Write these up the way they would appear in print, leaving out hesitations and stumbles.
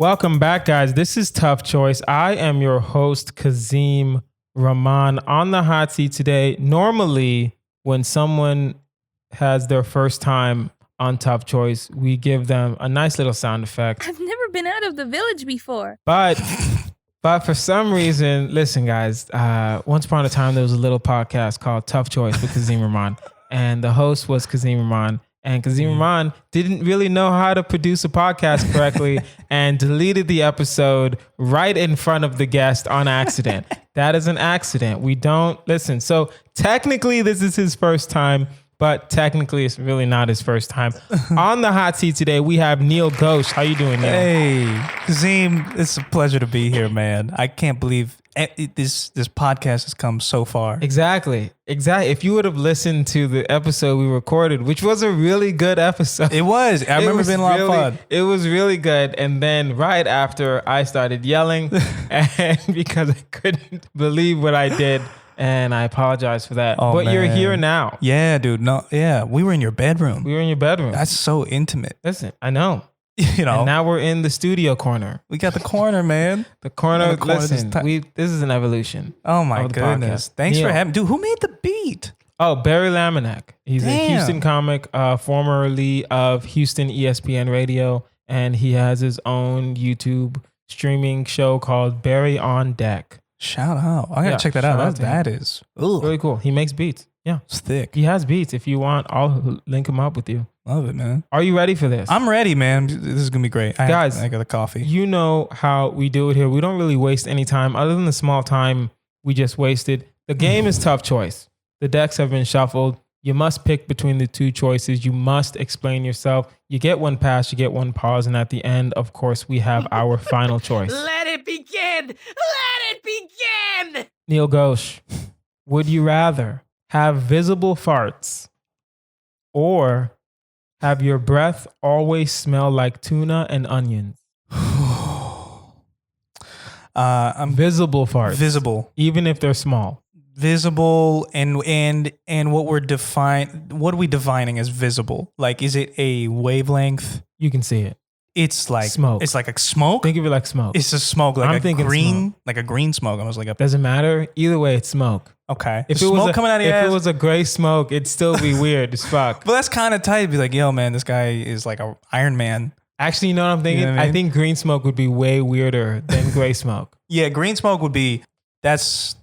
Welcome back, guys. This is Tough Choice. I am your host, Kazeem. Rahman on the hot seat today. Normally, when someone has their first time on Tough Choice, we give them a nice little sound effect. I've never been out of the village before. But for some reason, listen, guys, once upon a time, there was a little podcast called Tough Choice with Kazeem Rahman. And the host was Kazeem Rahman. And Kazeem Rahman didn't really know how to produce a podcast correctly and deleted the episode right in front of the guest on accident. That is an accident. We don't listen. So technically this is his first time, but technically it's really not his first time. On the hot seat today, we have Neel Ghosh. How you doing, Neel? Hey, Kazeem, it's a pleasure to be here, man. I can't believe this podcast has come so far. Exactly. If you would have listened to the episode we recorded, which was a really good episode. It was. I remember it being a lot of fun. It was really good. And then right after, I started yelling and because I couldn't believe what I did. And I apologize for that. Oh, but man. You're here now. Yeah, dude. No, yeah. We were in your bedroom. We were in your bedroom. That's so intimate. Listen, I know. You know. And now we're in the studio corner. We got the corner, man. The corner. This is an evolution. Oh my goodness. Podcast. Thanks Neel. for having. Dude, who made the beat? Oh, Barry Laminack. He's a Houston comic, formerly of Houston ESPN Radio, and he has his own YouTube streaming show called Barry on Deck. Shout out. I gotta check that out. That is really cool. He makes beats. Yeah. It's thick. He has beats. If you want, I'll link him up with you. Love it, man. Are you ready for this? I'm ready, man. This is gonna be great. Guys, I got the coffee. You know how we do it here. We don't really waste any time other than the small time we just wasted. The game is Tough Choice. The decks have been shuffled. You must pick between the two choices. You must explain yourself. You get one pass, you get one pause, and at the end, of course, we have our final choice. Let it begin! Let it begin! Neel Ghosh, would you rather have visible farts or have your breath always smell like tuna and onions? I'm visible farts. Visible. Even if they're small. Visible and what are we defining as visible? Like, is it a wavelength? You can see it. It's like smoke. It's like a smoke. Think of it like smoke. It's a smoke, like I'm thinking green, smoke. like a green smoke. Almost like a. Doesn't matter. Either way, it's smoke. Okay. If it was coming out of your ass. If it was a gray smoke, it'd still be weird as fuck. But that's kind of tight. It'd be like, yo, man, this guy is like a Iron Man. Actually, you know what I'm thinking? You know what I mean? I think green smoke would be way weirder than gray smoke. Yeah, green smoke would be. That's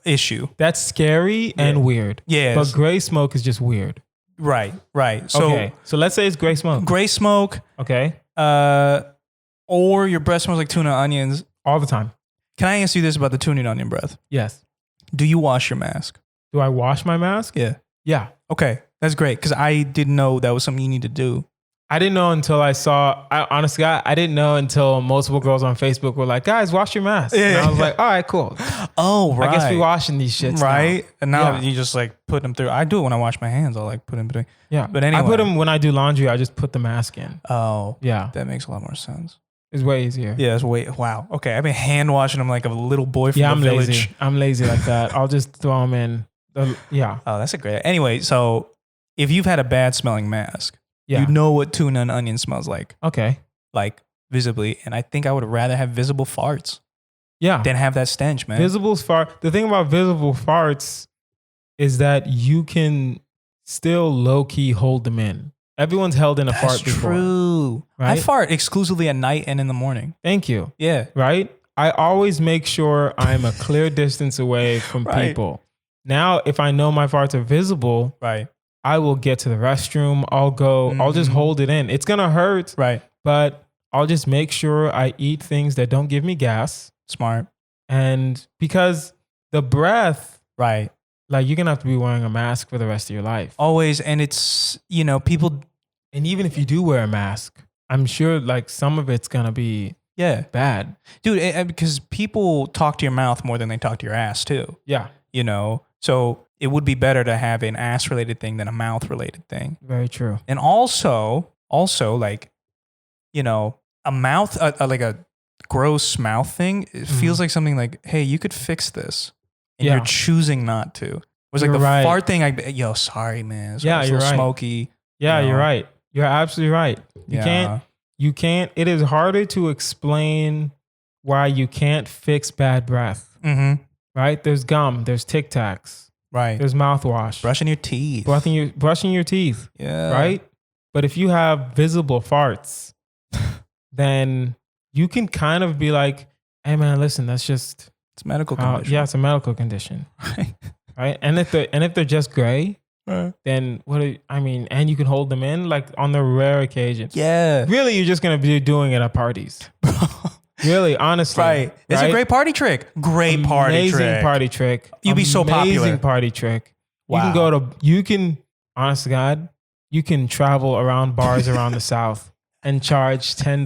issue. That's scary and weird. Yeah. But gray smoke is just weird. Right. So let's say it's gray smoke. Gray smoke. Okay. Or your breath smells like tuna onions. All the time. Can I ask you this about the tuna and onion breath? Yes. Do you wash your mask? Do I wash my mask? Yeah. Yeah. Okay. That's great. Because I didn't know that was something you need to do. I didn't know until I didn't know until multiple girls on Facebook were like, guys, wash your mask. Yeah, and I was like, all right, cool. Oh, right. I guess we washing these shits right? now. And now you just like put them through. I do it when I wash my hands. I'll like put them between. Yeah. But anyway. I put them when I do laundry. I just put the mask in. Oh. Yeah. That makes a lot more sense. It's way easier. Yeah, it's wow. Okay, I've been hand washing them like a little boy from the village. Lazy. I'm lazy like that. I'll just throw them in. Oh, that's a great. Anyway, so if you've had a bad smelling mask, you know what tuna and onion smells like. Okay. Like visibly. And I think I would rather have visible farts. Yeah. Than have that stench, man. Visible fart. The thing about visible farts is that you can still low key hold them in. Everyone's held in a fart before. True. Right? I fart exclusively at night and in the morning. Thank you. Yeah. Right? I always make sure I'm a clear distance away from people. Now, if I know my farts are visible, right, I will get to the restroom. I'll just hold it in. It's going to hurt. Right. But I'll just make sure I eat things that don't give me gas. Smart. And because the breath. Right. Like you're going to have to be wearing a mask for the rest of your life. Always. And it's, people. And even if you do wear a mask, I'm sure like some of it's going to be bad. Dude, because people talk to your mouth more than they talk to your ass too. Yeah. So it would be better to have an ass related thing than a mouth related thing. Very true. And also like, a mouth, like a gross mouth thing, it feels like something like, hey, you could fix this. And you're choosing not to. It was like the fart thing. Sorry, man. It's you're right. Smoky. Yeah, you're right. You're absolutely right. it is harder to explain why you can't fix bad breath, right? There's gum, there's Tic Tacs, Right. there's mouthwash, Brushing your teeth. brushing your teeth, Yeah. right? But if you have visible farts, then you can kind of be like, hey man, listen, that's just, It's a medical condition. yeah, it's a medical condition, Right. right? And if they're just gray, Right. then and you can hold them in like on the rare occasion. Yeah. Really, you're just gonna be doing it at parties. Really, honestly. Right. It's a great party trick. Great party trick. Amazing party trick. You'd be so popular. Amazing party trick. Wow. Honest to God, you can travel around bars around the South and charge $10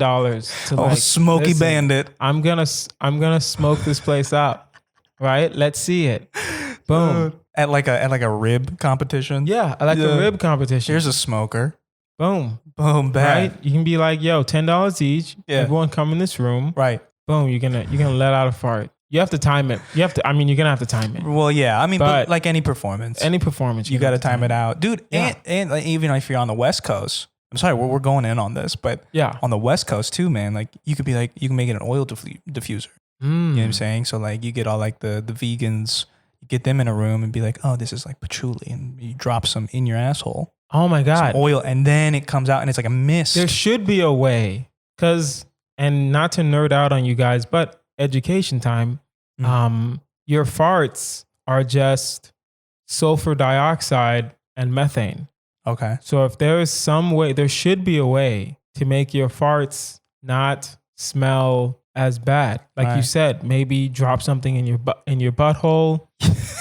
to Smoky listen, Bandit. I'm gonna smoke this place up. Right? Let's see it. Boom. At like a rib competition. Yeah, like a rib competition. Here's a smoker. Boom. Boom. Bad. Right? You can be like, yo, $10 each. Yeah. Everyone come in this room. Right. Boom. You're gonna let out a fart. You have to time it. You're gonna have to time it. Well, yeah. I mean, but like any performance, you got to time it out, dude. Yeah. And like, even if you're on the West Coast, I'm sorry, we're going in on this, but yeah, on the West Coast too, man. Like you can make it an oil diffuser. You know what I'm saying? So like you get all like the vegans, you get them in a room and be like, oh, this is like patchouli, and you drop some in your asshole. Oh my God. Some oil, and then it comes out and it's like a mist. There should be a way, and not to nerd out on you guys, but education time. Your farts are just sulfur dioxide and methane. Okay. So if there is some way, there should be a way to make your farts not smell as bad. Like you said, maybe drop something in your butthole.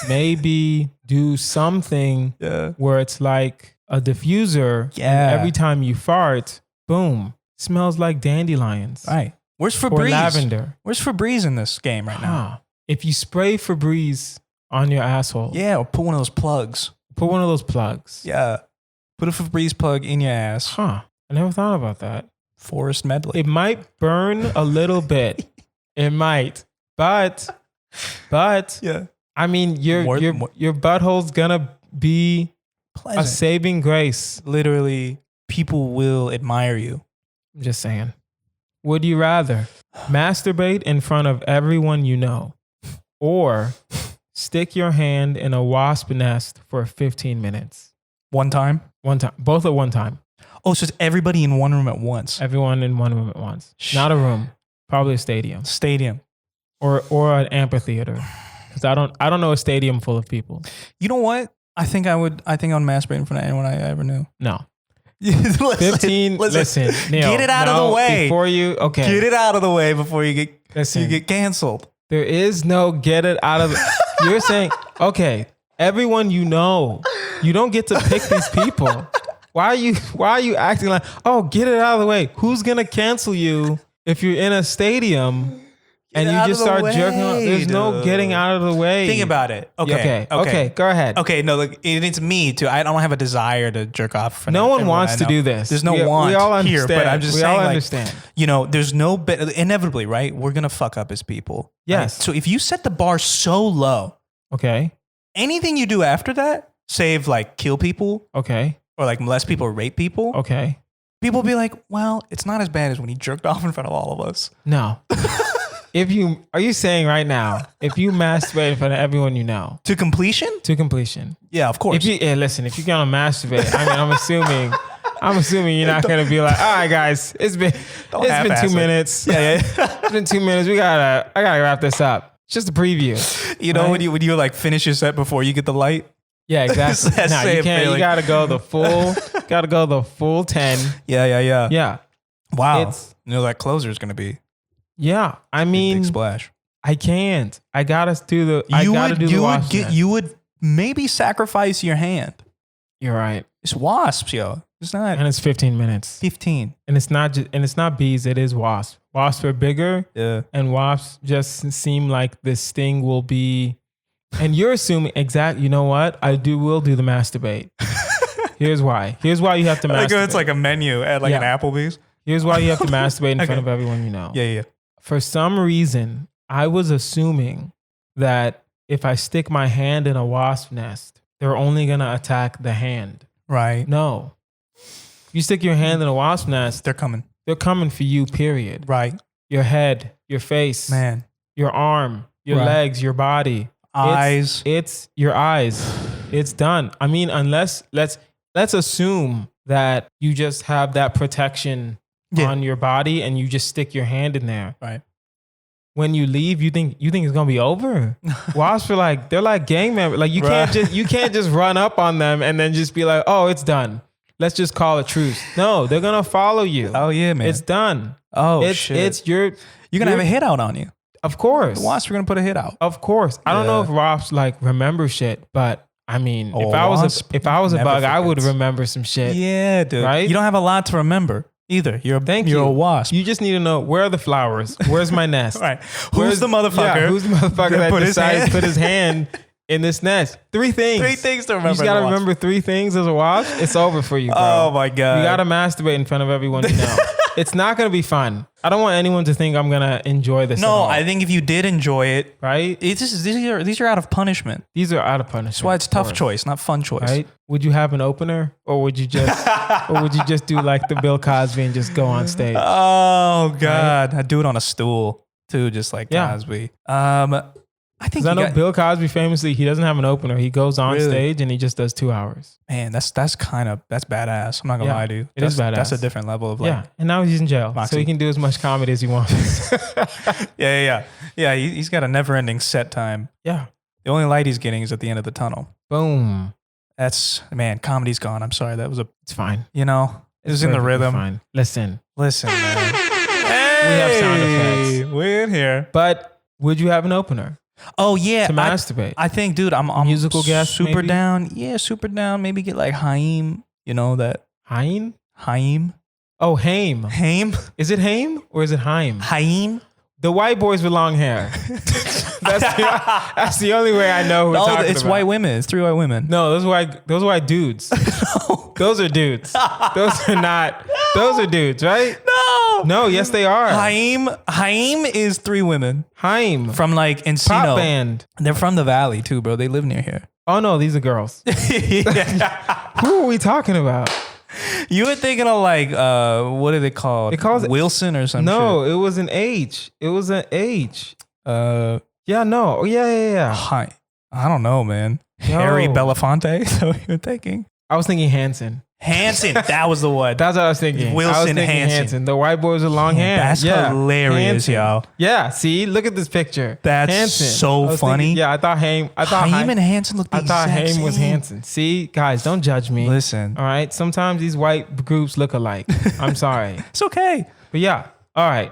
Maybe do something where it's like a diffuser. Yeah. And every time you fart, boom, smells like dandelions. Right. Where's Febreze? Or lavender. Where's Febreze in this game right now? If you spray Febreze on your asshole. Yeah, or put one of those plugs. Put one of those plugs. Yeah. Put a Febreze plug in your ass. Huh. I never thought about that. Forest medley. It might burn a little bit. It might. But yeah. I mean, your butthole's gonna be pleasant. A saving grace. Literally, people will admire you. I'm just saying. Would you rather masturbate in front of everyone you know, or stick your hand in a wasp nest for 15 minutes? One time? One time. Both at one time. Oh, so it's everybody in one room at once. Everyone in one room at once. Not a room. Probably a stadium. Stadium. Or an amphitheater. Because I don't know a stadium full of people. You know what? I think I would masturbate in front of anyone I ever knew. No. 15. Listen, Neel, get it out of the way before you. Okay, get it out of the way before you get canceled. There is no get it out of. You're saying okay. Everyone you know, you don't get to pick these people. Why are you acting like get it out of the way? Who's gonna cancel you if you're in a stadium? And you just start jerking off. There's no getting out of the way. Think about it. Okay. Go ahead. Okay, no, look, it's me too. I don't have a desire to jerk off. No one wants to do this. There's no want we all understand. here, but I'm just saying, all like, understand. You know, there's no inevitably, right? We're gonna fuck up as people. Yes. Right? So if you set the bar so low, okay, anything you do after that, save like kill people, okay, or like molest people or rape people, okay, people will be like, well, it's not as bad as when he jerked off in front of all of us. No. Are you saying right now, if you masturbate in front of everyone you know to completion? Yeah, of course. If you're gonna masturbate, I mean, I'm assuming you're not gonna be like, all right, guys, it's been 2 minutes. Yeah. It's been 2 minutes. I gotta wrap this up. It's just a preview. You know, when you like finish your set before you get the light. Yeah, exactly. No, you can't. You gotta go the full 10. Yeah. Wow. You know that closer is gonna be. Yeah, I mean, big splash. I can't. I gotta do the. You would maybe sacrifice your hand. You're right. It's wasps, yo. It's not. And it's 15 minutes. 15. And it's not bees. It is wasps. Wasps are bigger. Yeah. And wasps just seem like the sting will be. And you're assuming You know what? Will do the masturbate. Here's why. Here's why you have to masturbate. It's like a menu at an Applebee's. Here's why you have to masturbate in front of everyone you know. Yeah. For some reason, I was assuming that if I stick my hand in a wasp nest, they're only going to attack the hand. Right. No. You stick your hand in a wasp nest, they're coming. they're coming for you, period. Right. Your head, your face, Man. your arm, your Right. legs, your body. Eyes. It's your eyes. It's done. I mean, unless let's assume that you just have that protection on your body and you just stick your hand in there. Right. When you leave, you think it's gonna be over. Wasps are like, they're like gang members. Like you can't just run up on them and then just be like, oh, it's done. Let's just call a truce. No, they're gonna follow you. Oh yeah, man. It's shit. You're gonna have a hit out on you. Of course. The wasps are gonna put a hit out. Of course. I don't know if wasps like remember shit, but I mean, if I was a bug, I would remember some shit. Yeah, dude. Right? You don't have a lot to remember either. You're a wasp. You just need to know, where are the flowers? Where's my nest? Right. Who's the motherfucker? Yeah, who's the motherfucker that decided to put his hand in this nest? 3 things. 3 things to remember. You just gotta remember 3 things as a wasp. It's over for you, bro. Oh my God. You gotta masturbate in front of everyone you know. It's not gonna be fun. I don't want anyone to think I'm gonna enjoy this. No, I think if you did enjoy it, right? These are out of punishment. These are out of punishment. That's why it's tough choice, not fun choice. Right? Would you have an opener, or would you just do like the Bill Cosby and just go on stage? Oh God, I'd do it on a stool too, just like Cosby. I think I know Bill Cosby famously, he doesn't have an opener. He goes on stage and he just does 2 hours. Man, that's badass. I'm not gonna lie to you. It is badass. That's a different level of like. And now he's in jail, so he can do as much comedy as he wants. Yeah. He's got a never-ending set time. Yeah. The only light he's getting is at the end of the tunnel. Boom. Comedy's gone. I'm sorry. It's fine. You know, it was in the rhythm. Fine. Listen, man. We have sound effects. We're in here. But would you have an opener? Oh yeah, to masturbate. I think, dude, I'm musical guest, super maybe? down. Yeah, super down. Maybe get like Haim. You know that Haim? Haim. Oh, Haim. Haim. Is it Haim or is it Haim? Haim. The white boys with long hair. That's the only way I know who we're talking it's about. white women. It's 3 white women. No, those are white dudes. Those are dudes. Those are dudes, right? No, yes they are. Haim is 3 women. Haim. From like Encino. Pop band. They're from the valley too, bro. They live near here. Oh no, these are girls. Who are we talking about? You were thinking of like, what are they called? It calls Wilson or something. No, it was an H. It was an H. Yeah, no. Yeah. Hi. I don't know, man. Harry Belafonte? Is that what you were thinking? I was thinking Hanson. That was the one. That's what I was thinking. Wilson Hanson. The white boys with long hair. That's hilarious, yo. Yeah, see, look at this picture. That's Hanson. so funny. Thinking, I thought Haim and Hanson looked the exact same. I thought Haim was Hanson. See, guys, don't judge me. Listen. All right, sometimes these white groups look alike. I'm sorry. It's okay. But yeah, all right.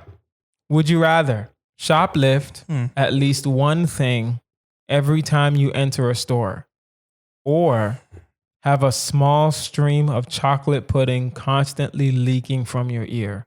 Would you rather shoplift at least one thing every time you enter a store, or have a small stream of chocolate pudding constantly leaking from your ear?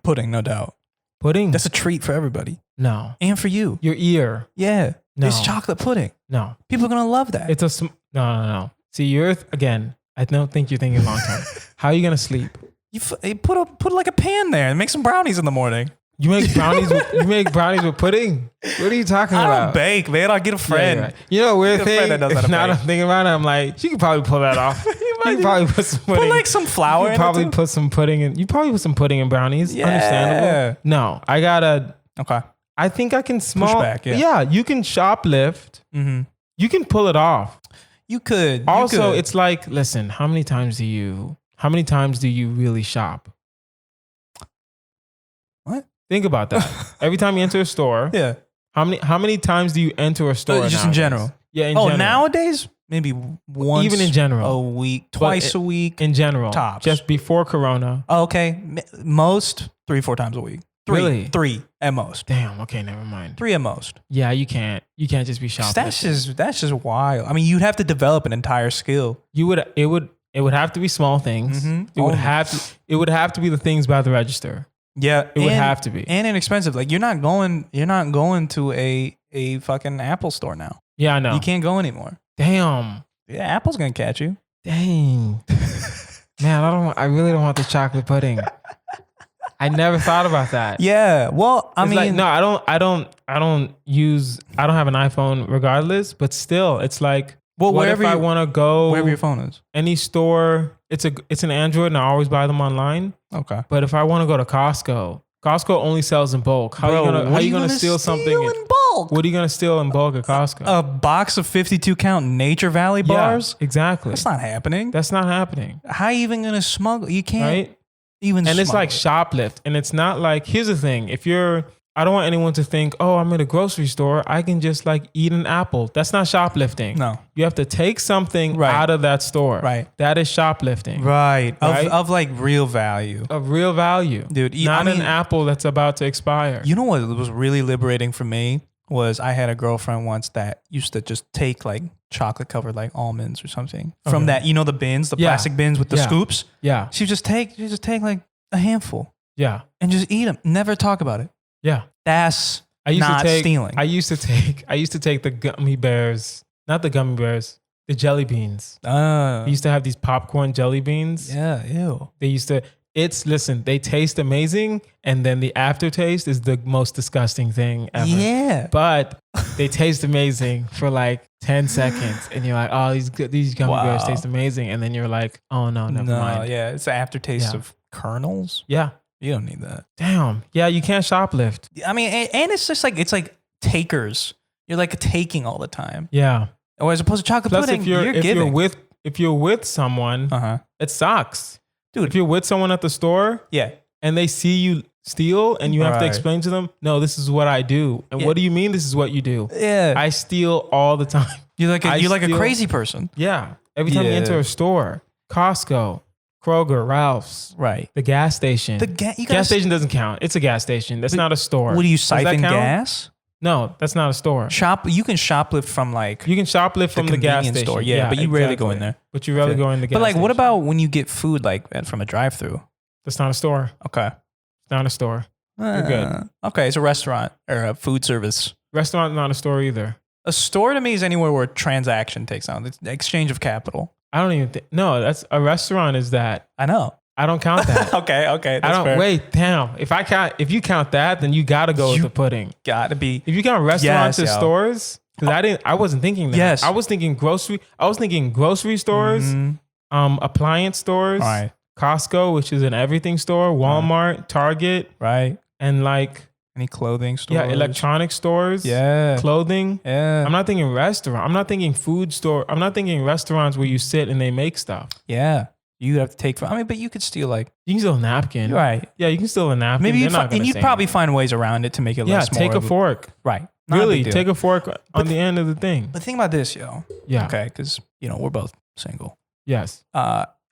Pudding, no doubt. Pudding? That's a treat for everybody. No. And for you. Your ear. Yeah. No. It's chocolate pudding. No. People are going to love that. It's no. See, again, I don't think you're thinking long term. How are you going to sleep? You put like a pan there and make some brownies in the morning. You make brownies with pudding? What are you talking about? I don't bake, man. I'll get a friend. Yeah, right. You know, weird thing. Now I'm thinking about it, I'm like, you could probably pull that off. You could probably put some pudding. Put like some flour in it. Probably put some pudding in. You probably put some pudding in brownies. Yeah. Understandable. No, I gotta. Okay. I think I can small. Push back, yeah, you can shoplift. Mm-hmm. You can pull it off. You could. Also, it's like, listen, how many times do you really shop? What? Think about that. Every time you enter a store, yeah. How many times do you enter a store? Just in general. Yeah, in general. Nowadays maybe once. Even in general, a week, twice a week. In general, tops. Just before Corona. Oh, okay, most 3-4 times a week. Really? 3 at most. Damn. Okay, never mind. 3 at most. Yeah, you can't just be shoplifting. That's just wild. I mean, you'd have to develop an entire skill. It would have to be small things. Mm-hmm. It would have to be the things by the register. Yeah, it would have to be, and inexpensive. Like you're not going to a fucking Apple store now. Yeah, I know. You can't go anymore. Damn. Yeah, Apple's gonna catch you. Dang. Man, I really don't want the chocolate pudding. I never thought about that. Yeah. Well, I mean, no, I don't have an iPhone regardless, but still, it's like Well, what if I want to go wherever your phone is. any store? It's an Android, and I always buy them online. Okay. But if I want to go to Costco only sells in bulk. How are you gonna steal something in bulk? What are you gonna steal in bulk at Costco? A box of 52 count Nature Valley bars? Yeah, exactly. That's not happening. That's not happening. How are you even gonna smuggle? You can't Right? even. And it's like smuggle. shoplift. And it's not like, here's the thing. I don't want anyone to think, oh, I'm in a grocery store, I can just like eat an apple. That's not shoplifting. No. You have to take something out of that store. Right. That is shoplifting. Right. Right? Of like real value. Of real value. Dude, Not an apple that's about to expire. You know what was really liberating for me was I had a girlfriend once that used to just take like chocolate covered like almonds or something from that, the bins, the plastic bins with the scoops. Yeah. She would just take like a handful Yeah. and just eat them. Never talk about it. Yeah. That's not stealing. I used to take the gummy bears, not the gummy bears, the jelly beans. I used to have these popcorn jelly beans. Yeah, ew. They taste amazing, and then the aftertaste is the most disgusting thing ever. Yeah. But they taste amazing for like 10 seconds, and you're like, oh, these gummy bears taste amazing, and then you're like, oh no, never mind. Yeah, it's the aftertaste of kernels. Yeah. You don't need that. Damn. Yeah, you can't shoplift. I mean, and it's just like, it's like takers. You're like taking all the time. Yeah. Or as opposed to chocolate Plus, pudding, if giving. you're with someone, it sucks. Dude. If you're with someone at the store, yeah, and they see you steal, and you have to explain to them, no, this is what I do. And what do you mean this is what you do? Yeah. I steal all the time. You're like a crazy person. Yeah. Every time you enter a store, Costco, Kroger, Ralph's, right? The gas station. Gas station doesn't count. It's a gas station. That's not a store. What do you siphon gas? No, that's not a store. You can shoplift from you can shoplift from the gas station store. Yeah, but you rarely go in there. But you rarely go in the gas. But like, station. what about when you get food like from a drive-through? That's not a store. Okay, it's not a store. You're good. Okay, it's a restaurant or a food service. Restaurant, not a store either. A store to me is anywhere where a transaction takes on. It's the exchange of capital. I don't even think. No, that's a restaurant. Is that? I know. I don't count that. Okay. That's I don't. fair. Wait, damn. If you count that, then you got to go with the pudding. Got to be. If you count restaurants and stores, because I wasn't thinking that. Yes. I was thinking grocery. I was thinking grocery stores, appliance stores, Right. Costco, which is an everything store, Walmart, Target, Right. and like Any clothing stores? yeah, electronic stores, clothing. Yeah. I'm not thinking restaurant. I'm not thinking food store. I'm not thinking restaurants where you sit and they make stuff. Yeah. You have to take. But you could steal like. You can steal a napkin. Right. Yeah, you can steal a napkin. Maybe They're you'd probably find ways around it to make it less. Take a fork. Right. Not a Really, big deal. take a fork on the end of the thing. But think about this, yo. Yeah. Okay, because we're both single. Yes.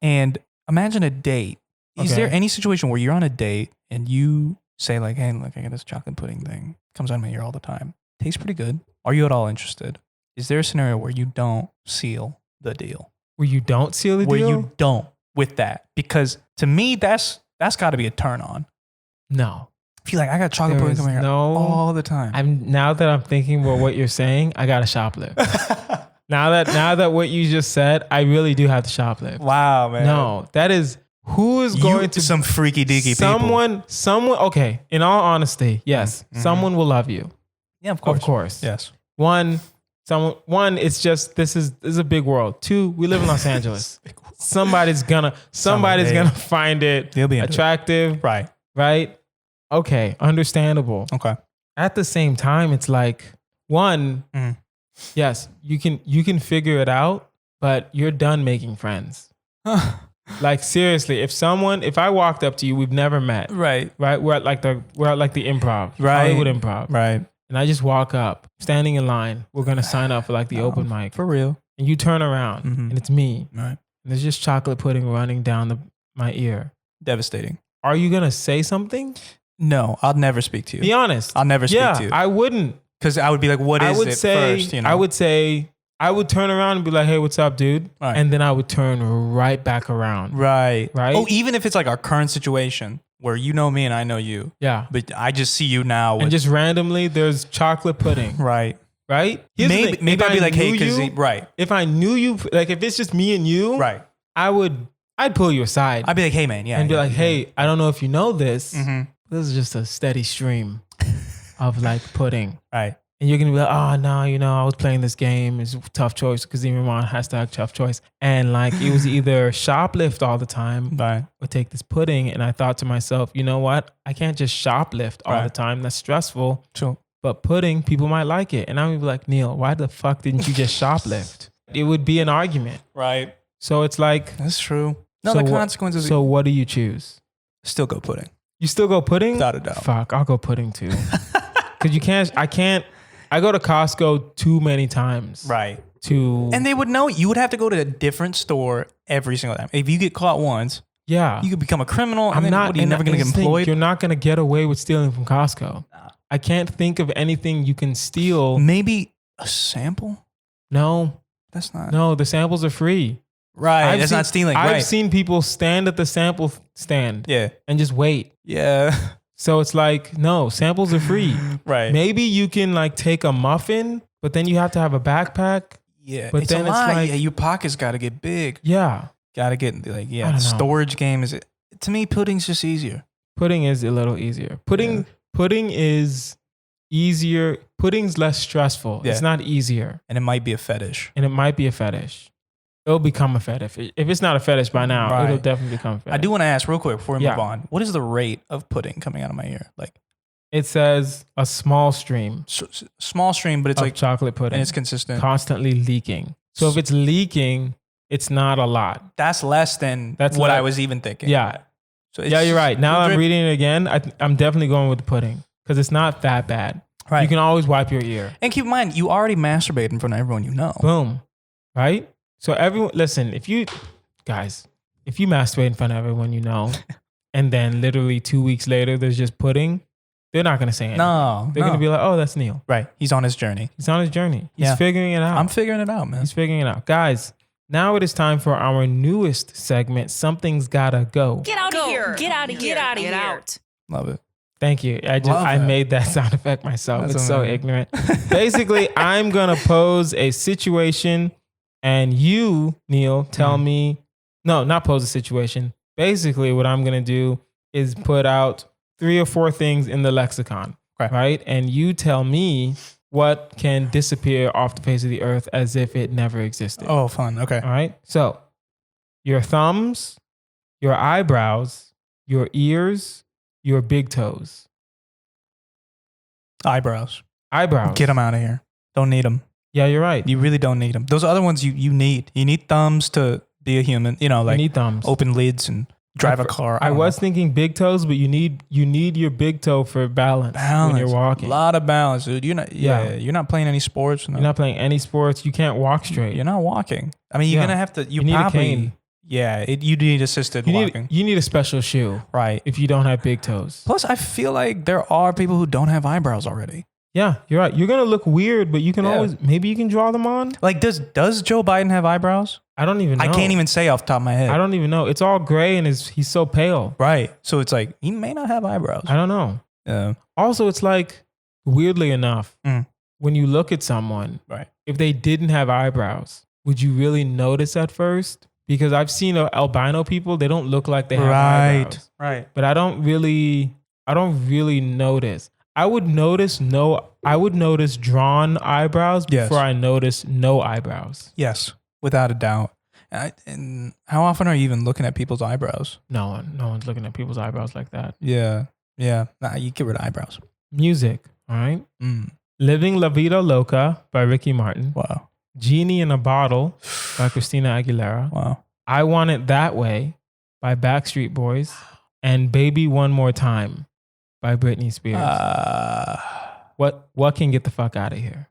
And imagine a date. Is Okay. there any situation where you're on a date and you say like, "Hey, look, I got this chocolate pudding thing. Comes out of my ear all the time. Tastes pretty good. Are you at all interested?" Is there a scenario where you don't seal the deal? Where you don't seal the deal? Where you don't with that? Because to me, that's got to be a turn on. No. I feel like I got chocolate pudding coming here all the time. Now that I'm thinking about what you're saying, I got to shoplift. now that what you just said, I really do have to shoplift. Wow, man. No, that is who is going to some freaky deaky people. Someone. Okay, in all honesty, yes, someone will love you. Yeah, of course. Of course. Yes. One. It's just this is a big world. Two, we live in Los Angeles. Somebody's gonna find it They'll be into attractive. Right. Right. Okay. Understandable. Okay. At the same time, it's like one. Yes, you can figure it out, but you're done making friends. Like seriously, if I walked up to you, we've never met. Right. We're at like the improv. Right. Hollywood Improv. Right. And I just walk up, standing in line. We're gonna sign up for like the open mic. For real. And you turn around, and it's me. Right. And there's just chocolate pudding running down my ear. Devastating. Are you gonna say something? No, I'll never speak to you. Be honest. I'll never speak to you. I wouldn't. Because I would be like, what is it first? I would turn around and be like, hey, what's up, dude? Right. And then I would turn right back around. Right. Right. Oh, even if it's like our current situation where you know me and I know you. Yeah. But I just see you now. And just randomly, there's chocolate pudding. Right. Right? Maybe I'd be like, hey, because right. If I knew you, like if it's just me and you, right. I'd pull you aside. I'd be like, hey, man. Yeah. And be like, hey, I don't know if you know this. Mm-hmm. This is just a steady stream of like pudding. Right. And you're going to be like, oh, no, I was playing this game. It's a tough choice. Kazeem Rahman, hashtag tough choice. And like, it was either shoplift all the time or take this pudding. And I thought to myself, you know what? I can't just shoplift all the time. That's stressful. Sure. But pudding, people might like it. And I would be like, Neel, why the fuck didn't you just shoplift? It would be an argument. Right. So it's like. That's true. No, so the consequences. So what do you choose? Still go pudding. You still go pudding? Without a doubt. Fuck, I'll go pudding too. Because I go to Costco too many times. Right. And they would know. You would have to go to a different store every single time. If you get caught once, you could become a criminal. You're never going to get employed. You're not going to get away with stealing from Costco. Nah. I can't think of anything you can steal. Maybe a sample? No. That's not. No, the samples are free. Right. That's not stealing. I've seen people stand at the sample stand. Yeah. And just wait. Yeah. So it's like, no, samples are free. Right. Maybe you can like take a muffin, but then you have to have a backpack. Yeah. But then it's like, your pockets got to get big. Yeah. Got to get like, the storage game is, to me, pudding's just easier. Pudding is a little easier. Pudding is easier. Pudding's less stressful. Yeah. It's not easier. And it might be a fetish. It'll become a fetish. If it's not a fetish by now, it'll definitely become a fetish. I do want to ask real quick before we move on. What is the rate of pudding coming out of my ear? Like, it says a small stream. Small stream, but it's like chocolate pudding. And it's consistent. Constantly leaking. So if it's leaking, it's not a lot. That's less than what I was even thinking. Yeah. So you're right. Now I'm reading it again. I'm definitely going with the pudding because it's not that bad. Right. You can always wipe your ear. And keep in mind, you already masturbate in front of everyone you know. Boom. Right? So everyone, listen, if you masturbate in front of everyone you know, and then literally 2 weeks later, there's just pudding, they're not going to say anything. No. They're going to be like, oh, that's Neel. Right. He's on his journey. He's figuring it out. I'm figuring it out, man. He's figuring it out. Guys, now it is time for our newest segment, Something's Gotta Go. Get out of here. Get out of here. Get out of here. Love it. Thank you. I made that sound effect myself. That's it's amazing. So ignorant. Basically, I'm going to pose a situation and you, Neel, tell me, no, not pose a situation. Basically, what I'm going to do is put out 3 or 4 things in the lexicon, right? And you tell me what can disappear off the face of the earth as if it never existed. Oh, fun. Okay. All right. So your thumbs, your eyebrows, your ears, your big toes. Eyebrows. Get them out of here. Don't need them. Yeah, you're right. You really don't need them. Those other ones you need. You need thumbs to be a human. You know, like you need thumbs. Open lids and drive a car. I was thinking big toes, but you need your big toe for balance when you're walking. A lot of balance, dude. You're not playing any sports. No. You're not playing any sports. You can't walk straight. You're not walking. I mean, you're gonna have to. You need a cane. Yeah, you need assisted walking. You need a special shoe, right? If you don't have big toes. Plus, I feel like there are people who don't have eyebrows already. Yeah, you're right. You're gonna look weird, but you can always maybe you can draw them on. Like, does Joe Biden have eyebrows? I don't even know. I can't even say off the top of my head. I don't even know. It's all gray and he's so pale. Right. So it's like he may not have eyebrows. I don't know. Also, it's like weirdly enough, when you look at someone, if they didn't have eyebrows, would you really notice at first? Because I've seen albino people, they don't look like they have eyebrows. Right. But I don't really notice. I would notice drawn eyebrows before I notice no eyebrows. Yes, without a doubt. And how often are you even looking at people's eyebrows? No one's looking at people's eyebrows like that. Yeah. Nah, you get rid of eyebrows. Music, all right? Living La Vida Loca by Ricky Martin. Wow. Genie in a Bottle by Christina Aguilera. Wow. I Want It That Way by Backstreet Boys. And Baby One More Time by Britney Spears. What can get the fuck out of here?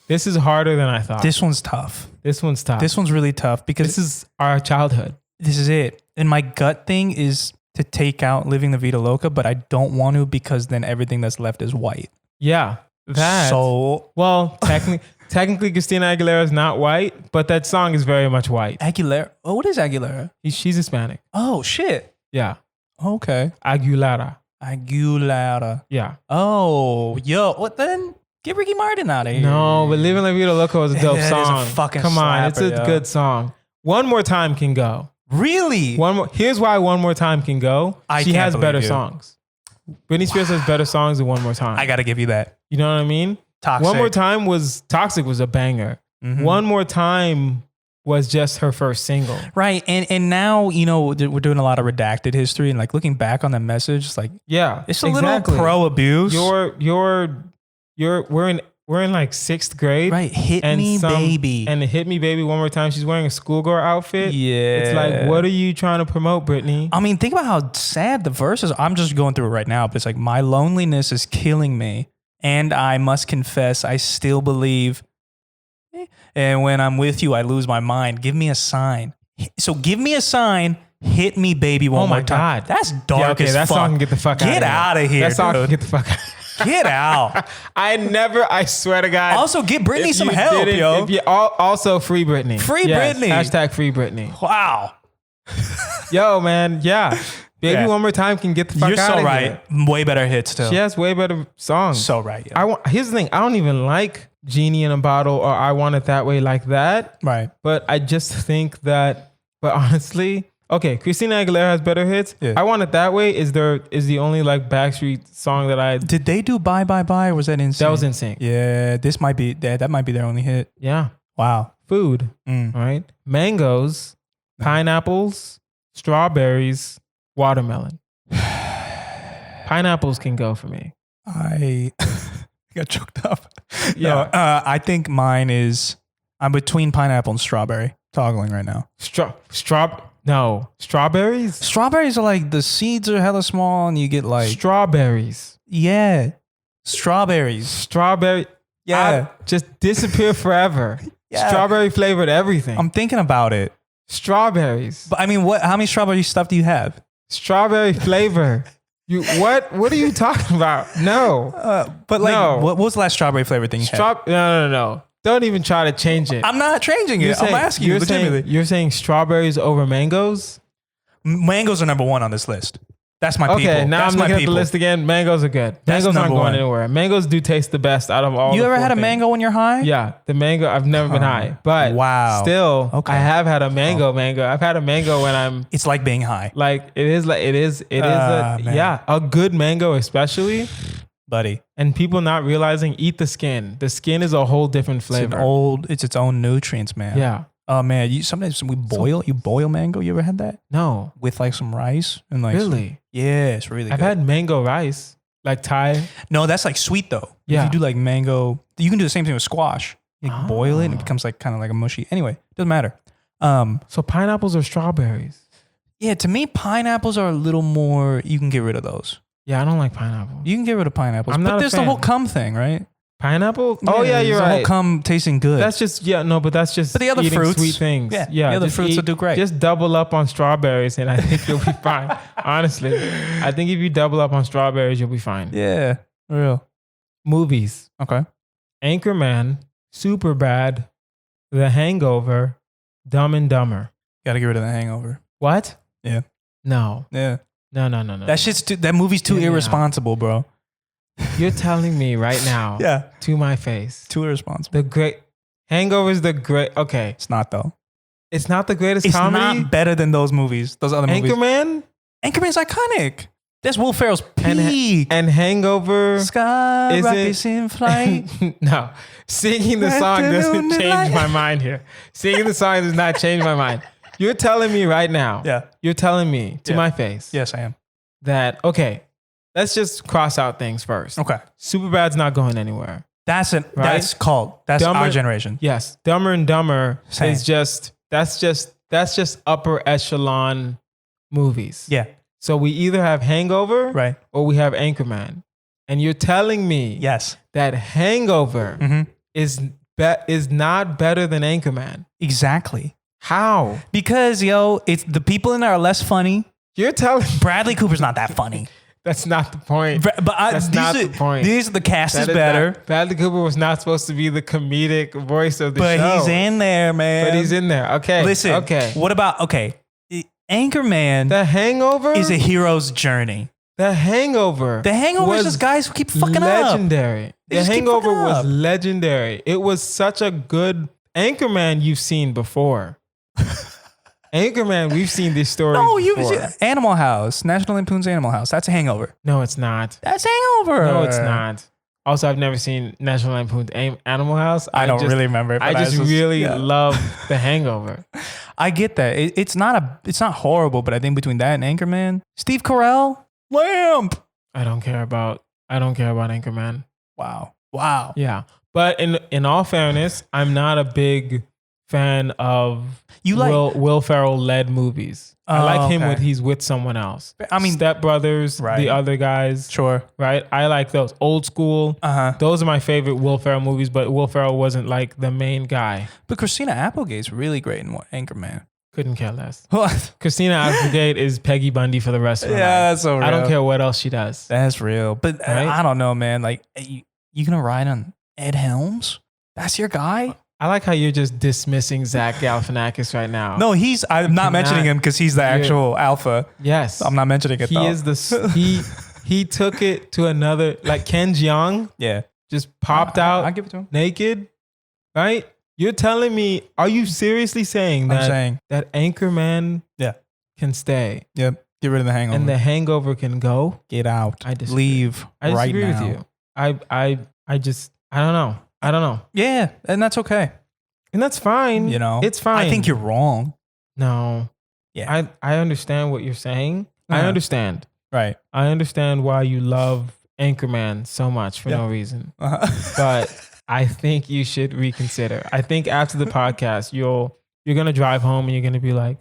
This is harder than I thought. This one's tough. This one's really tough because this is our childhood. This is it. And my gut thing is to take out Living La Vida Loca, but I don't want to because then everything that's left is white. Yeah. Technically Christina Aguilera is not white, but that song is very much white. Aguilera? Oh, what is Aguilera? She's Hispanic. Oh, shit. Yeah. Okay. Aguilera. Yeah. Oh, yo. What then? Get Ricky Martin out of here. No, but Living La Vida Loca was a dope song. Is a fucking Come on, slapper, it's a good song. One More Time can go. Really? Here's why One More Time can go. She has better songs. Britney Spears has better songs than One More Time. I got to give you that. You know what I mean? Toxic. One More Time was Toxic was a banger. Mhm. One More Time was just her first single. Right. And now, you know, we're doing a lot of redacted history and like looking back on the message, it's like, Yeah, it's a little pro abuse. We're in like 6th grade. Right. Hit me, baby. And the Hit Me Baby One More Time. She's wearing a schoolgirl outfit. Yeah. It's like, what are you trying to promote, Britney? I mean, think about how sad the verses. I'm just going through it right now, but it's like, my loneliness is killing me. And I must confess, I still believe. And when I'm with you, I lose my mind. Give me a sign. So give me a sign. Hit me, baby, one more time. God. That's dark as that fuck. song can get the fuck out of here. Get out of here, That song dude. can get the fuck out. Get out. I swear to God. Also, get Britney if some you help, didn't- yo. If you, also, free Britney. Free Britney. Hashtag free Britney. Wow. Yo, man. Yeah. Baby Yeah. One More Time can get the fuck You're out so of right. here. Way better hits, too. She has way better songs. So right, yo. Here's the thing. I don't even like Genie in a Bottle or I Want It That Way like that. Right. But I just think that, but honestly, okay, Christina Aguilera has better hits. Yeah. I Want It That Way is the only like Backstreet song that I, Did they do Bye Bye Bye or was that insane? that was NSYNC. Yeah, this might be, that might be their only hit. Yeah. Wow. Food, Mm. right? Mangoes, pineapples, strawberries, watermelon. Pineapples can go for me. I got choked up. Yeah. No, I think mine is, I'm between pineapple and strawberry. Toggling right now. Strawberries? Strawberries are like, the seeds are hella small and you get like, Strawberries. yeah. Strawberries. Strawberry. Yeah. Just disappear forever. Yeah. Strawberry flavored everything. I'm thinking about it. Strawberries. But I mean, how many strawberry stuff do you have? Strawberry flavor. What are you talking about? No. But like, No. what was the last strawberry flavor thing you had? No. Don't even try to change it. I'm not changing it. I'm asking you legitimately. You're saying strawberries over mangoes? Mangoes are number one on this list. That's my people. Okay, now That's I'm looking my at the people. list again. Mangoes are good. That's Mangoes aren't number going one. anywhere. Mangoes do taste the best out of all. You the ever four had a things. mango when you're high? Yeah, the mango. I've never been high, but Wow. still, Okay. I have had a mango. I've had a mango when I'm It's like being high, like it is Man. a good mango especially, buddy. and people not realizing eat the skin. The skin is a whole different flavor. It's its own nutrients, man. Yeah. Oh man, sometimes we boil. You boil mango. You ever had that No. with like some rice and like Really? yeah, it's really. I've good. had mango rice, like Thai. No, that's like sweet though. Yeah. If you do like mango, you can do the same thing with squash. You boil it and it Oh. becomes like kind of like a mushy. Anyway, doesn't matter. So pineapples or strawberries? Yeah, to me, pineapples are a little more. You can get rid of those. Yeah, I don't like pineapple. You can get rid of pineapples. I'm but not a there's the fan. whole cum thing, right? Pineapple? Oh yeah, there's you're the right. whole cum tasting good. That's just that's just. But the other eating fruits- sweet things. yeah, the other just fruits will do great. Just double up on strawberries, and I think you'll be fine. Honestly, I think if you double up on strawberries, you'll be fine. yeah, real. Movies: Okay. Anchorman, Superbad, The Hangover, Dumb and Dumber. Got to get rid of the hangover. What? Yeah. No. Yeah. No. That movie's too Hear me out. irresponsible, bro. You're telling me right now, Yeah. to my face, Too irresponsible. the great Hangover is the great. Okay, It's not though. it's not the greatest It's comedy. not better than those movies. Those other movies. Anchorman Anchorman's iconic. That's Will Ferrell's peak. and Hangover. Sky Is rockets in flight. No, singing the song doesn't Afternoon change delight. my mind here. Singing the song does not change my mind. You're telling me right now. Yeah. You're telling me to Yeah. my face. Yes, I am. That okay. Let's just cross out things first. Okay. Superbad's not going anywhere. That's Right? cult. That's Dumber- our generation. Yes, Dumber and Dumber Same. is that's just upper echelon movies. Yeah. So we either have Hangover Right. or we have Anchorman. And you're telling me Yes. that Hangover Mm-hmm. is not better than Anchorman. Exactly. How? Because it's the people in there are less funny. You're telling Bradley Cooper's not that funny. that's not the point. But That's not the point. These are the cast That is is better. not- Bradley Cooper was not supposed to be the comedic voice of the But show. he's in there, man. But he's in there. Okay. Listen. Okay. What about Anchorman The Hangover is a hero's journey. The Hangover. The Hangover is was just guys who keep fucking up. legendary. They The just keep Hangover fucking was up. legendary. It was such a good Anchorman you've seen before. Anchorman, we've seen these stories No, before. Animal House, National Lampoon's Animal House. That's a Hangover. No, it's not. That's Hangover. No, it's not. Also, I've never seen National Lampoon's Animal House. I don't really remember it. I But just really love The Hangover. I get that. It's not horrible, but I think between that and Anchorman, Steve Carell, Lamp. I don't care about Anchorman. Wow. Yeah. But in all fairness, I'm not a big fan of Will Ferrell led movies. I like him when he's with someone else. I mean, Step Brothers, right. the other guys. Sure. Right? I like those. Old School. Those are my favorite Will Ferrell movies, but Will Ferrell wasn't like the main guy. But Christina Applegate's really great in Anchorman. Couldn't care less. What? Christina Applegate is Peggy Bundy for the rest of her life. That's so real. I don't care what else she does. That's real. But Right? I don't know, man. Like, you gonna ride on Ed Helms? That's your guy? I like how you're just dismissing Zach Galifianakis right now. No, I'm not mentioning him because he's the actual alpha. Yes. I'm not mentioning it though. He is he took it to another, like Ken Jeong Yeah. just popped out I'll give it to him. naked, right? You're telling me, are you seriously saying I'm saying. that Anchorman Yeah. can stay Yep. Get rid of the hangover. and the Hangover can go? Get out. I disagree. Leave I right disagree now. with you. I don't know. Yeah, and that's okay. And that's fine. You know, it's fine. I think you're wrong. No. Yeah. I understand what you're saying. I Uh-huh. understand. Right. I understand why you love Anchorman so much for no reason. But I think you should reconsider. I think after the podcast, you're gonna drive home and you're gonna be like,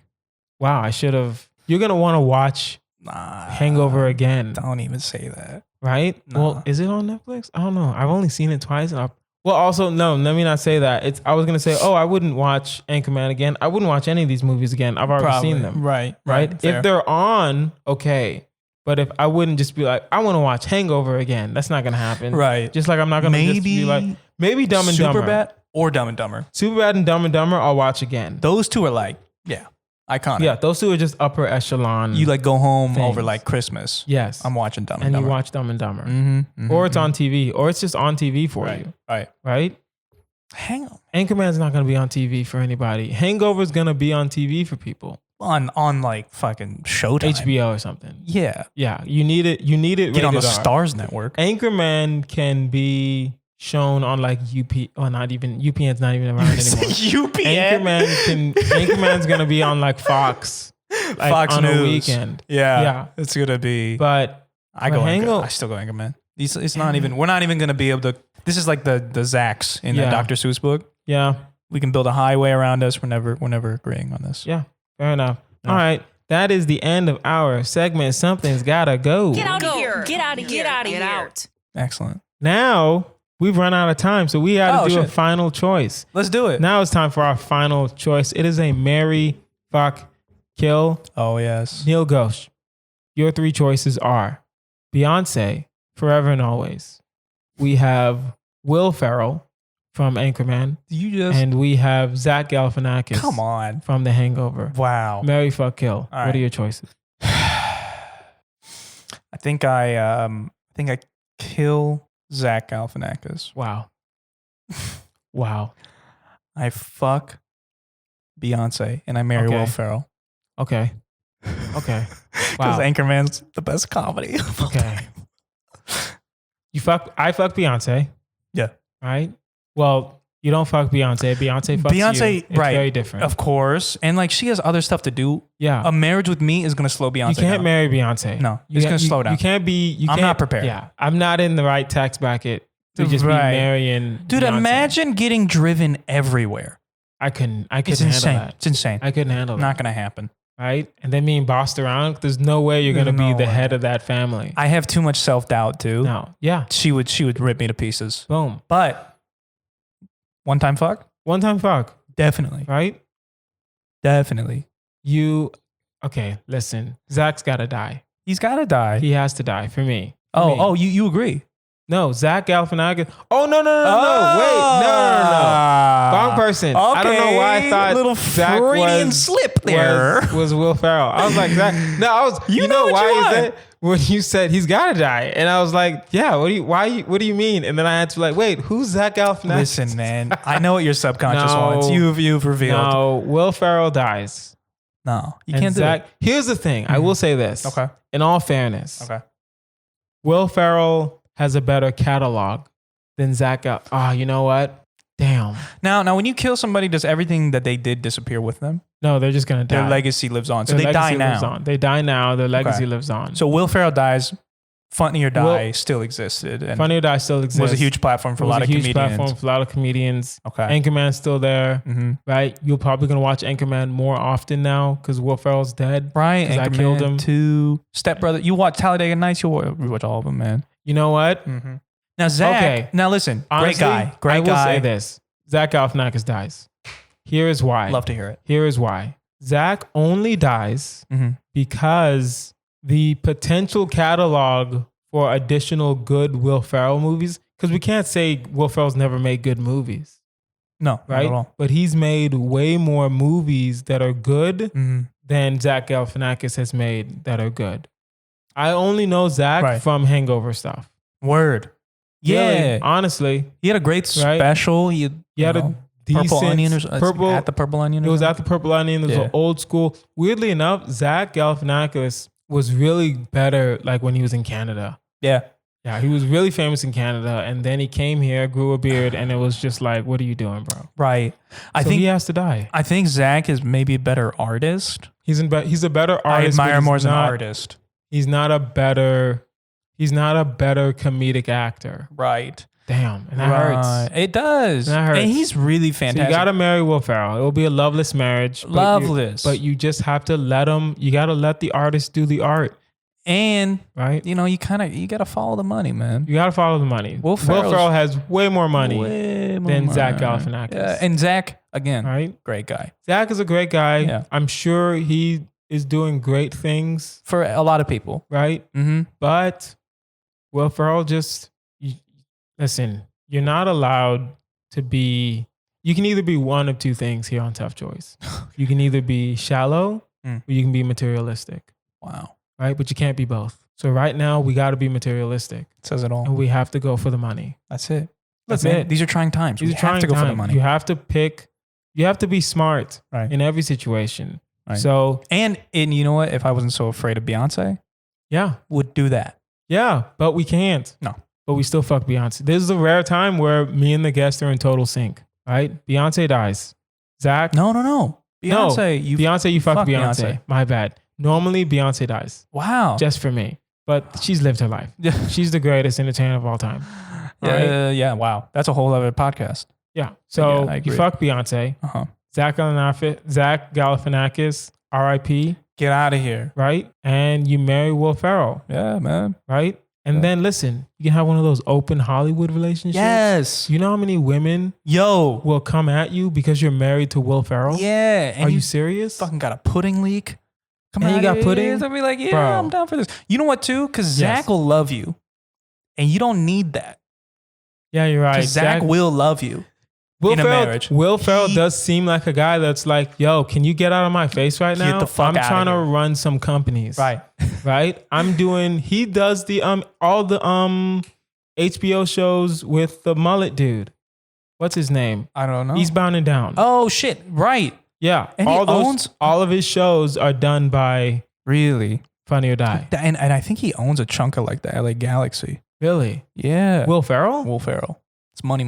wow, I should have. You're gonna want to watch Hangover again. Don't even say that. Right? Nah. Well, is it on Netflix? I don't know. I've only seen it twice. Well, also, no, let me not say that. I was going to say, I wouldn't watch Anchorman again. I wouldn't watch any of these movies again. I've already seen them. Right. Right? Fair. If they're on, okay. But if I wouldn't just be like, I want to watch Hangover again. That's not going to happen. Right. Just like I'm not going to just be like, maybe Dumb and Dumber. Superbad or Dumb and Dumber. Superbad and Dumb and Dumber, I'll watch again. Those two are like, iconic. Yeah, those two are just upper echelon. You like go home things. over like Christmas. Yes. I'm watching Dumb and And Dumber. you watch Dumb and Dumber. Mm-hmm, Or it's on TV. Or it's just on TV for you. Right. Right? Hang on. Anchorman's not going to be on TV for anybody. Hangover's going to be on TV for people. On like fucking Showtime. HBO or something. Yeah. Yeah. You need it. You need it. Get on the rated R. Stars Network. Anchorman can be shown on like UPN's not even around anymore. UPN. Anchorman's going to be on like Fox. Like Fox on News. a weekend. Yeah. Yeah. It's going to be. But I still go Anchorman. It's not even, we're not even going to be able to. This is like the Zacks in the Dr. Seuss book. Yeah. We can build a highway around us. We're never agreeing on this. Yeah. Fair enough. Yeah. All right. That is the end of our segment. Something's gotta go. Get out of here. Get out of here. Get out of here. Excellent. Now we've run out of time, so we had to do a shit. final choice. Let's do it. Now it's time for our final choice. It is a marry, fuck, kill. Oh, yes. Neel Ghosh. Your three choices are Beyonce, Forever and Always. We have Will Ferrell from Anchorman. You just. And we have Zach Galifianakis. Come on. From The Hangover. Wow. Marry, fuck, kill. All What right. are your choices? I think I kill Zach Galifianakis. Wow. Wow. I fuck Beyonce and I marry Okay. Will Ferrell. Okay. Okay. Because Wow. Anchorman's the best comedy. Okay. I fuck Beyonce. Yeah. Right? Well, you don't fuck Beyonce. Beyonce fucks Beyonce, you. It's right. very different. Of course. And like she has other stuff to do. Yeah. A marriage with me is going to slow Beyonce You can't down. marry Beyonce. No, You it's can't- gonna slow down. You can't be. I'm not prepared. Yeah. I'm not in the right tax bracket to just Right. be marrying. Dude, Beyonce. imagine getting driven everywhere. I couldn't It's handle insane. that. It's insane. I couldn't handle Not that. going to happen. Right? And then being bossed around. There's no way you're going to There's be no the way. head of that family. I have too much self-doubt too. No. Yeah. She would rip me to pieces. Boom. But one time fuck? One time fuck. Definitely. Right? Definitely. Okay, listen. Zach's got to die. He's got to die. He has to die for me. For me. You agree? No, Zach Galifianakis. Oh, no. Wait. No. Wrong person. I don't know why I thought little Zach Freudian slip there. was Will Ferrell. I was like, Zach. No, I was. You know what why you is want. that? When you said he's got to die, and I was like, yeah. What do you mean? And then I had to be like, wait, who's Zach Galifianakis? Listen, man. I know what your subconscious No. wants. You've revealed. No, Will Ferrell dies. No, you And can't do Zach, it. Here's the thing. I will say this. Okay. In all fairness, Okay. Will Ferrell has a better catalog then Zach got, you know what? Damn. Now, when you kill somebody, does everything that they did disappear with them? No, they're just going to die. Their legacy lives on. So Their they die legacy lives now. on. They die now. Their legacy Okay. lives on. So Will Ferrell dies. Funny or Die still existed. And Funny or Die still exists. was a huge platform for a lot of comedians. Platform for a lot of comedians. Okay. Anchorman's still there, Mm-hmm. right? You're probably going to watch Anchorman more often now because Will Ferrell's dead. Right. 'Cause I Anchorman killed him. 2. Step Brother. You watch Talladega Nights, you'll watch all of them, man. You know what? Mm-hmm. Now, Zach. Okay. Now, listen. Honestly, great guy. Great I will guy. say this. Zach Galifianakis dies. Here is why. Love to hear it. Here is why. Zach only dies Mm-hmm. because the potential catalog for additional good Will Ferrell movies, because we can't say Will Ferrell's never made good movies, No, right? not at all. But he's made way more movies that are good Mm-hmm. than Zach Galifianakis has made that are good. I only know Zach Right. from Hangover stuff. Word. Really, Yeah. honestly, He had a great special. He had a decent Purple Onion or purple at the Purple Onion. It was at the Purple Onion. It was Yeah. an old school. Weirdly enough, Zach Galifianakis was really better like when he was in Canada. Yeah. Yeah, he was really famous in Canada, and then he came here, grew a beard, and it was just like, what are you doing, bro? Right. I So think he has to die. I think Zach is maybe a better artist. He's a better I artist. but admire he's more as an not- artist. He's not a better comedic actor. Right. Damn, and that hurts. It does. That hurts. And he's really So fantastic. you gotta marry Will Ferrell. It will be a loveless marriage. but Loveless. But you just have to let him. You gotta let the artist do the art, and right? you gotta follow the money, man. You gotta follow the money. Will Ferrell has way more money Way more than Zach money. Galifianakis. Yeah. And Zach, again, Right? great guy. Zach is a great guy. Yeah. I'm sure he is doing great things, For a lot of people. right? Mm-hmm. But Will Ferrell listen, you're not allowed to be, you can either be one of two things here on Tough Choice. You can either be shallow Mm. or you can be materialistic, Wow. right? But you can't be both. So right now we got to be materialistic Says it all. and we have to go for the money. That's it. That's Man, it. These are trying times. These We are trying have to go for the times. money. You have to pick, you have to be smart Right. in every situation. Right. So And you know what? If I wasn't so afraid of Beyonce, yeah, would do that. yeah, but we can't. No. But we still fuck Beyonce. This is a rare time where me and the guest are in total sync, right? Beyonce dies. Zach, No. Beyonce, you fuck fuck Beyonce. Beyonce. My bad. Normally Beyonce dies wow. just for me, but she's lived her life. She's the greatest entertainer of all time. Right? Yeah. Wow. That's a whole other podcast. Yeah. So Yeah, I agree. you fuck Beyonce. Uh huh. Zach Galifianakis, R.I.P. Get out of here. Right? And you marry Will Ferrell. Yeah, man. Right? And Yeah. then listen, you can have one of those open Hollywood relationships. Yes. You know how many women Yo. will come at you because you're married to Will Ferrell? Yeah. And Are you serious? fucking got a pudding leak? Come And you out got here. pudding? I'll be like, yeah, Bro. I'm down for this. You know what, too? Because Yes. Zach will love you. And you don't need that. Yeah, you're right. Because Zach will love you. in a marriage. Will Ferrell does seem like a guy that's like, yo, can you get out of my face right now? the fuck I'm outta trying to here." run some companies. Right. Right? He does the all the HBO shows with the mullet dude. What's his name? I don't know. He's Bound and Down. Oh, shit. Right. Yeah. And he owns- all of his shows are done by Really? Funny or Die. And I think he owns a chunk of like the LA Galaxy. Really? Yeah. Will Ferrell? Will Ferrell. It's money.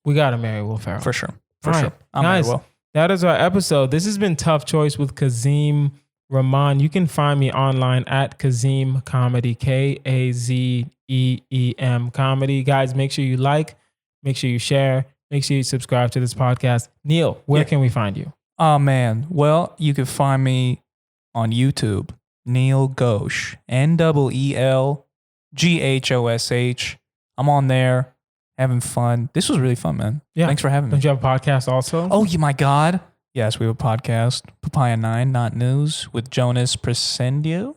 We gotta marry Will Ferrell. For sure. For All right. sure. I'm married Guys, Will. that is our episode. This has been Tough Choice with Kazeem Rahman. You can find me online at Kazeem Comedy, Kazeem Comedy. Guys, make sure you like, make sure you share, make sure you subscribe to this podcast. Neel, where can we find you? Oh, man. Well, you can find me on YouTube. Neel Ghosh. NEELGHOSH. I'm on there having fun. This was really fun, man. Yeah. Thanks for having me. Don't you have a podcast also? Oh, my God. Yes, we have a podcast, Papaya 9, Not News, with Jonas Presendio.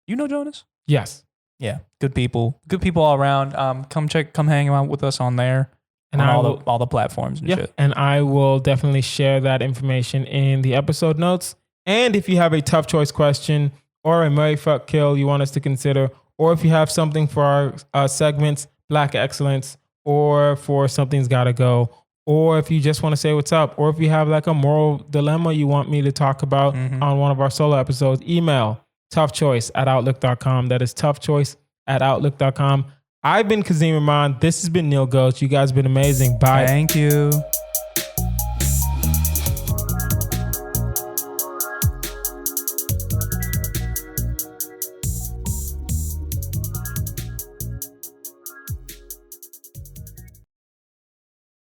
You know Jonas? Yes. Yeah, good people. Good people all around. Come hang out with us on there. And on I all will- the platforms and Yeah, shit. and I will definitely share that information in the episode notes. And if you have a tough choice question or a Murray Fuck Kill you want us to consider, or if you have something for our segments, Black Excellence, or for Something's Gotta Go, or if you just want to say what's up, or if you have like a moral dilemma you want me to talk about on one of our solo episodes, email toughchoice@outlook.com. That is toughchoice@outlook.com. I've been Kazeem Rahman. This has been Neel Ghosh. You guys have been amazing. Bye. Thank you.